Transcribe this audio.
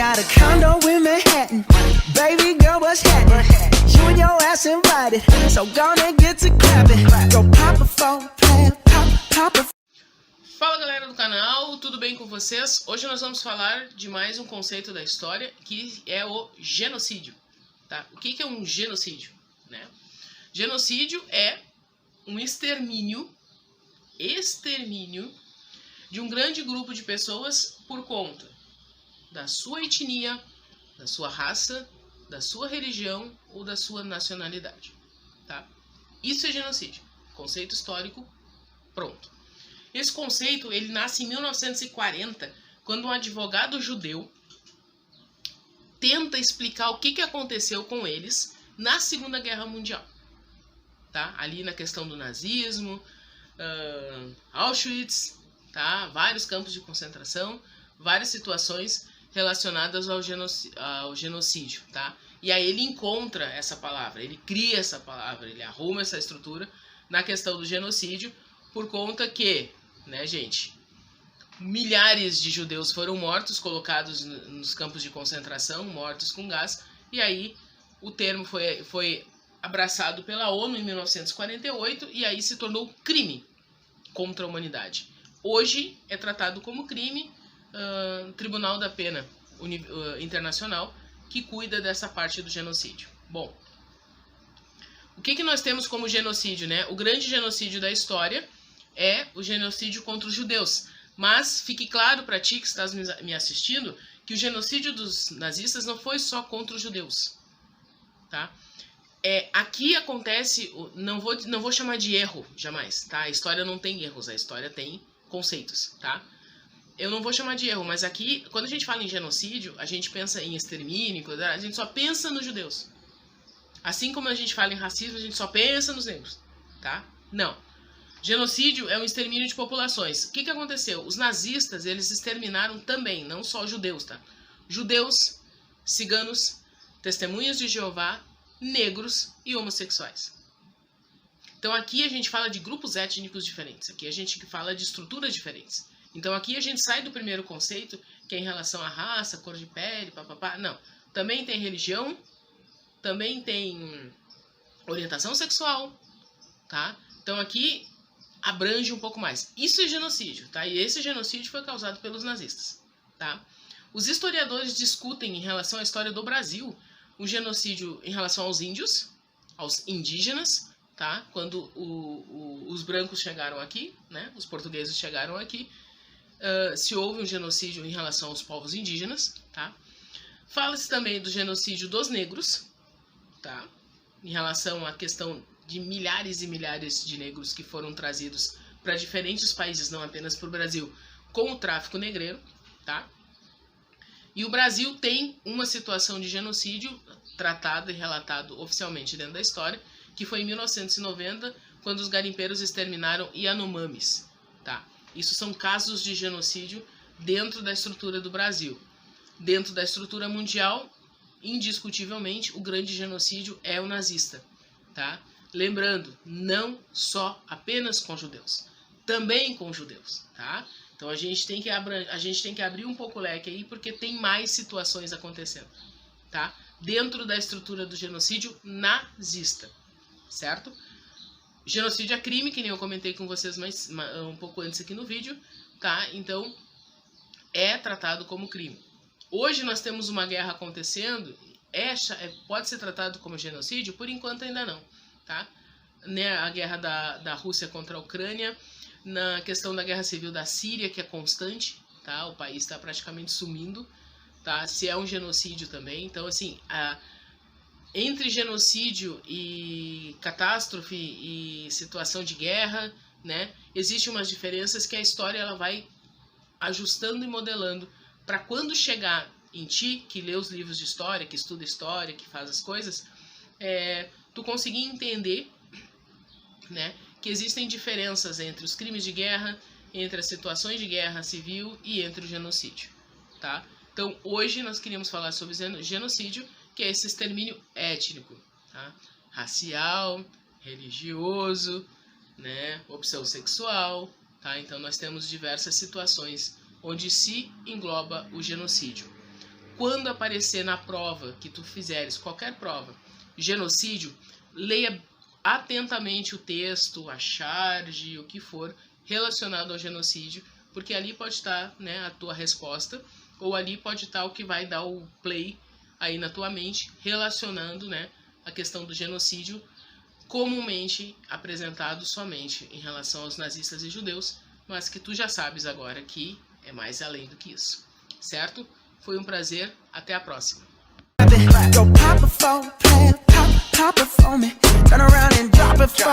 got a condo in Manhattan. Baby girl, what's happening? You and your ass invited, so gonna get to clapping. Go pop a phone, pop a. Fala galera do canal, tudo bem com vocês? Hoje nós vamos falar de mais um conceito da história, que é o genocídio. Tá? O que é um genocídio? Né? Genocídio é um extermínio de um grande grupo de pessoas por conta da sua etnia, da sua raça, da sua religião ou da sua nacionalidade. Tá? Isso é genocídio. Conceito histórico, pronto. Esse conceito ele nasce em 1940, quando um advogado judeu tenta explicar o que aconteceu com eles na Segunda Guerra Mundial. Tá? Ali na questão do nazismo, Auschwitz, tá? Vários campos de concentração, várias situações relacionadas ao genocídio. Tá? E aí ele encontra essa palavra, ele cria essa palavra, ele arruma essa estrutura na questão do genocídio, por conta que, né, gente, milhares de judeus foram mortos, colocados nos campos de concentração, mortos com gás, e aí o termo foi abraçado pela ONU em 1948 e aí se tornou crime contra a humanidade. Hoje é tratado como crime Tribunal da Pena Internacional, que cuida dessa parte do genocídio. Bom, o que nós temos como genocídio, né? O grande genocídio da história é o genocídio contra os judeus. Mas fique claro para ti que estás me assistindo que o genocídio dos nazistas não foi só contra os judeus. Tá? Aqui acontece, não vou chamar de erro jamais. Tá? A história não tem erros, a história tem conceitos. Tá? Eu não vou chamar de erro, mas aqui, quando a gente fala em genocídio, a gente pensa em extermínio, a gente só pensa nos judeus. Assim como a gente fala em racismo, a gente só pensa nos negros. Tá? Não. Genocídio é um extermínio de populações. O que aconteceu? Os nazistas, eles exterminaram também, não só judeus, tá? Judeus, ciganos, testemunhas de Jeová, negros e homossexuais. Então aqui a gente fala de grupos étnicos diferentes. Aqui a gente fala de estruturas diferentes. Então aqui a gente sai do primeiro conceito, que é em relação à raça, cor de pele, papapá. Não. Também tem religião, também tem orientação sexual, tá? Então aqui abrange um pouco mais. Isso é genocídio, tá? E esse genocídio foi causado pelos nazistas, tá? Os historiadores discutem em relação à história do Brasil o genocídio em relação aos índios, aos indígenas, tá? Quando os brancos chegaram aqui, né? Os portugueses chegaram aqui, se houve um genocídio em relação aos povos indígenas, tá? Fala-se também do genocídio dos negros, tá? Em relação à questão de milhares e milhares de negros que foram trazidos para diferentes países, não apenas para o Brasil, com o tráfico negreiro, tá? E o Brasil tem uma situação de genocídio tratada e relatado oficialmente dentro da história, que foi em 1990, quando os garimpeiros exterminaram Yanomamis, tá? Isso são casos de genocídio dentro da estrutura do Brasil. Dentro da estrutura mundial, indiscutivelmente, o grande genocídio é o nazista, tá? Lembrando, não só apenas com judeus, também com judeus, tá? Então a gente tem que abrir um pouco o leque aí, porque tem mais situações acontecendo, tá? Dentro da estrutura do genocídio nazista, certo? Genocídio é crime, que nem eu comentei com vocês um pouco antes aqui no vídeo, tá? Então é tratado como crime. Hoje nós temos uma guerra acontecendo, pode ser tratado como genocídio? Por enquanto ainda não. Tá? Né, a guerra da Rússia contra a Ucrânia, na questão da guerra civil da Síria, que é constante, tá? O país está praticamente sumindo, tá? Se é um genocídio também. Então, assim, entre genocídio e catástrofe e situação de guerra, né, existem umas diferenças que a história ela vai ajustando e modelando para quando chegar em ti, que lê os livros de história, que estuda história, que faz as coisas, tu conseguir entender, né, que existem diferenças entre os crimes de guerra, entre as situações de guerra civil e entre o genocídio, tá? Então, hoje nós queríamos falar sobre genocídio, que é esse extermínio étnico, tá? Racial, religioso, né, opção sexual, tá? Então, nós temos diversas situações onde se engloba o genocídio. quando aparecer na prova que tu fizeres, qualquer prova, genocídio, leia atentamente o texto, a charge, o que for relacionado ao genocídio, porque ali pode estar, né, a tua resposta, ou ali pode estar o que vai dar o play aí na tua mente, relacionando, né, a questão do genocídio comumente apresentado somente em relação aos nazistas e judeus, mas que tu já sabes agora que é mais além do que isso, certo? Foi um prazer, até a próxima. Go pop a phone, pop it for me. Turn around and drop it for